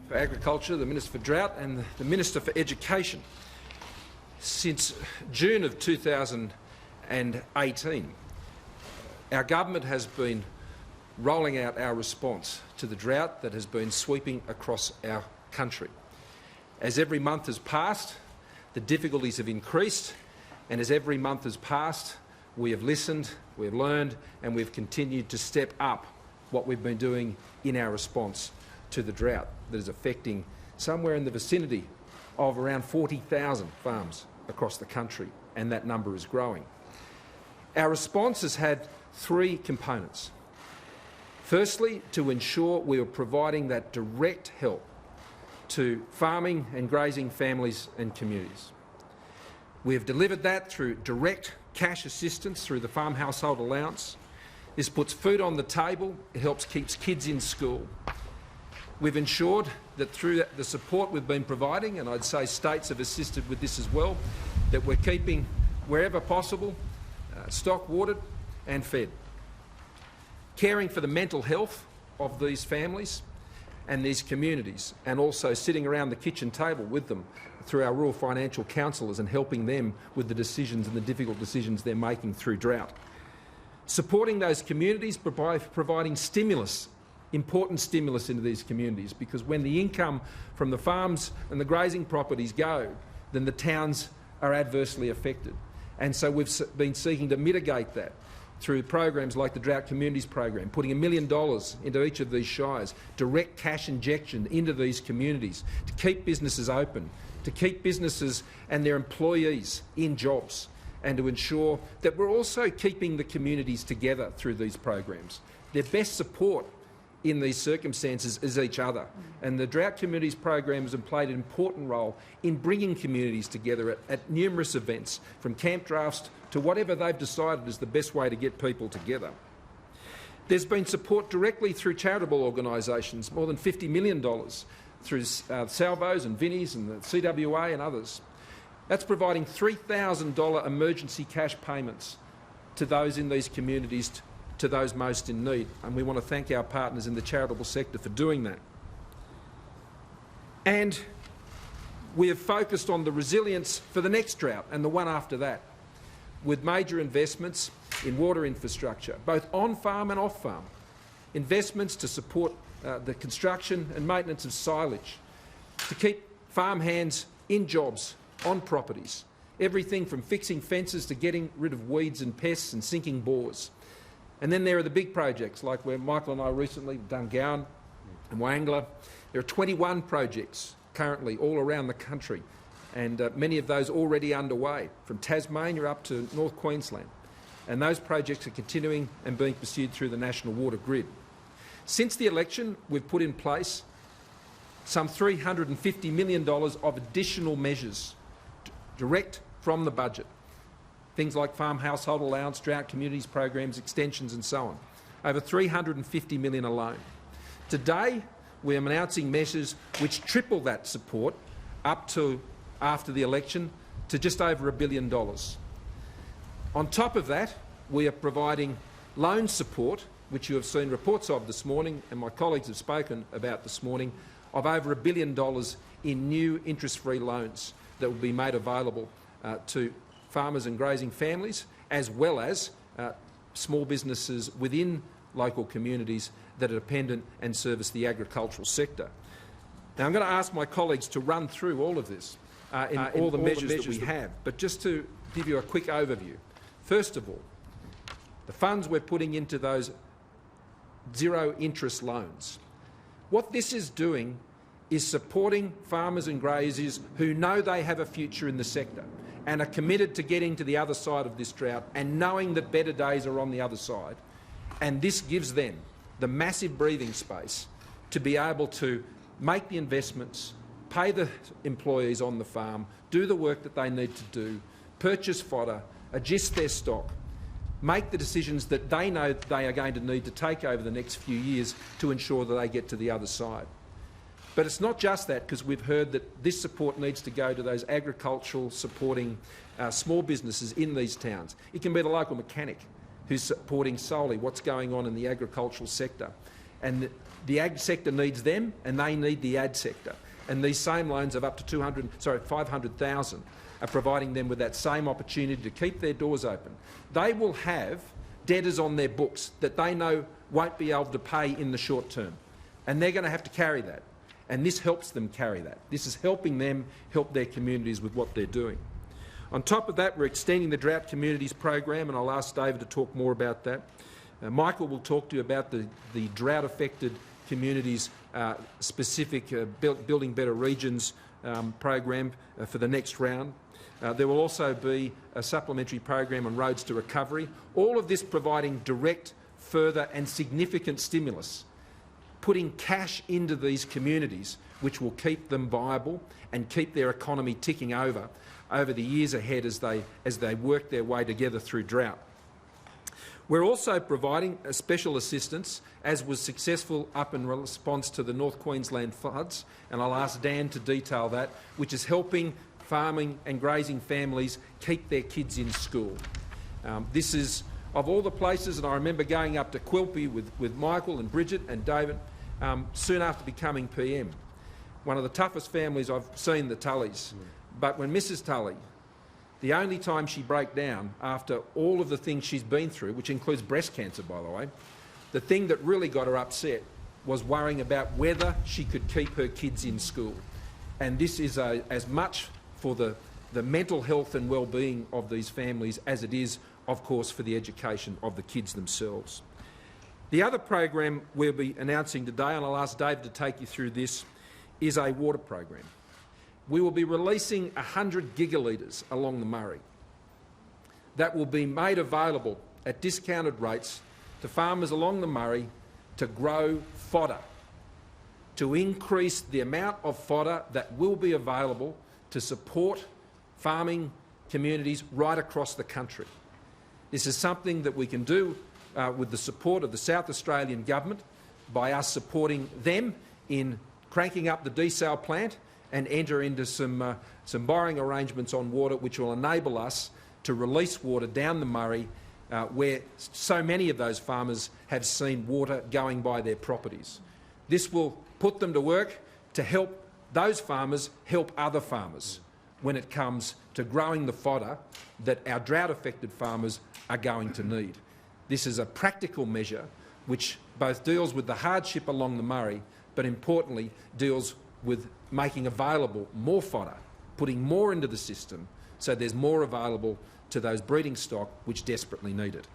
for Agriculture, the Minister for Drought and the Minister for Education. Since June of 2018, our government has been rolling out our response to the drought that has been sweeping across our country. As every month has passed, the difficulties have increased, and as every month has passed, we have listened, we have learned, and we've continued to step up what we've been doing in our response to the drought that is affecting somewhere in the vicinity of around 40,000 farms across the country, and that number is growing. Our response has had three components. Firstly, to ensure we are providing that direct help to farming and grazing families and communities. We have delivered that through direct cash assistance through the Farm Household Allowance. This puts food on the table, it helps keep kids in school. We've ensured that through the support we've been providing, and I'd say states have assisted with this as well, that we're keeping, wherever possible, stock watered and fed. Caring for the mental health of these families and these communities, and also sitting around the kitchen table with them through our rural financial counsellors and helping them with the decisions and the difficult decisions they're making through drought. Supporting those communities by providing stimulus, important stimulus into these communities, because when the income from the farms and the grazing properties go, then the towns are adversely affected. And so we've been seeking to mitigate that through programs like the Drought Communities Program, putting $1 million into each of these shires, direct cash injection into these communities to keep businesses open, to keep businesses and their employees in jobs, and to ensure that we're also keeping the communities together through these programs. Their best support in these circumstances is each other, and the Drought Communities Program has played an important role in bringing communities together at numerous events, from camp drafts to whatever they've decided is the best way to get people together. There's been support directly through charitable organisations, more than $50 million through Salvos and Vinnies and the CWA and others. That's providing $3,000 emergency cash payments to those in these communities, to those most in need, and we want to thank our partners in the charitable sector for doing that. And we have focused on the resilience for the next drought and the one after that, with major investments in water infrastructure, both on-farm and off-farm, investments to support the construction and maintenance of silage, to keep farm hands in jobs, on properties, everything from fixing fences to getting rid of weeds and pests and sinking bores. And then there are the big projects, like where Michael and I recently done Gowan and Wangler. There are 21 projects currently all around the country, and many of those already underway, from Tasmania up to North Queensland. And those projects are continuing and being pursued through the National Water Grid. Since the election, we've put in place some $350 million of additional measures direct from the budget. Things like Farm Household Allowance, Drought Communities Programs, extensions and so on. Over $350 million alone. Today, we are announcing measures which triple that support up to after the election to just over $1 billion. On top of that, we are providing loan support, which you have seen reports of this morning and my colleagues have spoken about this morning, of over $1 billion in new interest-free loans that will be made available to farmers and grazing families, as well as small businesses within local communities that are dependent and service the agricultural sector. Now, I'm going to ask my colleagues to run through all of this in all the measures that we have, but just to give you a quick overview. First of all, the funds we're putting into those zero-interest loans. What this is doing is supporting farmers and graziers who know they have a future in the sector and are committed to getting to the other side of this drought and knowing that better days are on the other side. And this gives them the massive breathing space to be able to make the investments, pay the employees on the farm, do the work that they need to do, purchase fodder, adjust their stock, make the decisions that they know they are going to need to take over the next few years to ensure that they get to the other side. But it's not just that, because we've heard that this support needs to go to those agricultural supporting small businesses in these towns. It can be the local mechanic who's supporting solely what's going on in the agricultural sector. and the ag sector needs them, and they need the ag sector. And these same loans of up to 500,000 are providing them with that same opportunity to keep their doors open. They will have debtors on their books that they know won't be able to pay in the short term, and they're going to have to carry that. And this helps them carry that. This is helping them help their communities with what they're doing. On top of that, we're extending the Drought Communities program, and I'll ask David to talk more about that. Michael will talk to you about the drought-affected communities specific Building Better Regions program for the next round. There will also be a supplementary program on roads to recovery. All of this providing direct, further and significant stimulus, putting cash into these communities which will keep them viable and keep their economy ticking over the years ahead as they work their way together through drought. We're also providing a special assistance, as was successful up in response to the North Queensland floods, and I'll ask Dan to detail that, which is helping farming and grazing families keep their kids in school. This is, of all the places, and I remember going up to Quilpie with Michael and Bridget and David soon after becoming PM. One of the toughest families I've seen, the Tullys. But when Mrs Tully, the only time she broke down after all of the things she's been through, which includes breast cancer, by the way, the thing that really got her upset was worrying about whether she could keep her kids in school. And this is as much for the mental health and well-being of these families as it is, of course, for the education of the kids themselves. The other program we'll be announcing today, and I'll ask Dave to take you through this, is a water program. We will be releasing 100 gigalitres along the Murray that will be made available at discounted rates to farmers along the Murray to grow fodder, to increase the amount of fodder that will be available to support farming communities right across the country. This is something that we can do with the support of the South Australian Government by us supporting them in cranking up the desal plant and enter into some borrowing arrangements on water which will enable us to release water down the Murray where so many of those farmers have seen water going by their properties. This will put them to work to help those farmers help other farmers when it comes to growing the fodder that our drought-affected farmers are going to need. This is a practical measure which both deals with the hardship along the Murray, but importantly deals with making available more fodder, putting more into the system so there's more available to those breeding stock which desperately need it.